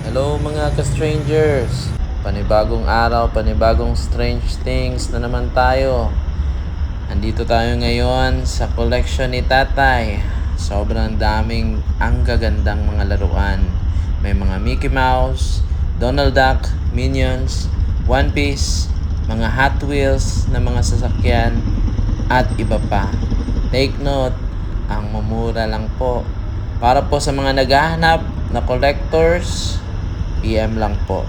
Hello mga ka-strangers! Panibagong araw, panibagong strange things na naman tayo. Andito tayo ngayon sa collection ni Tatay. Sobrang daming ang gagandang mga laruan. May mga Mickey Mouse, Donald Duck, Minions, One Piece, mga Hot Wheels na mga sasakyan, at iba pa. Take note, ang mumura lang po. Para po sa mga naghahanap na collectors, PM lang po.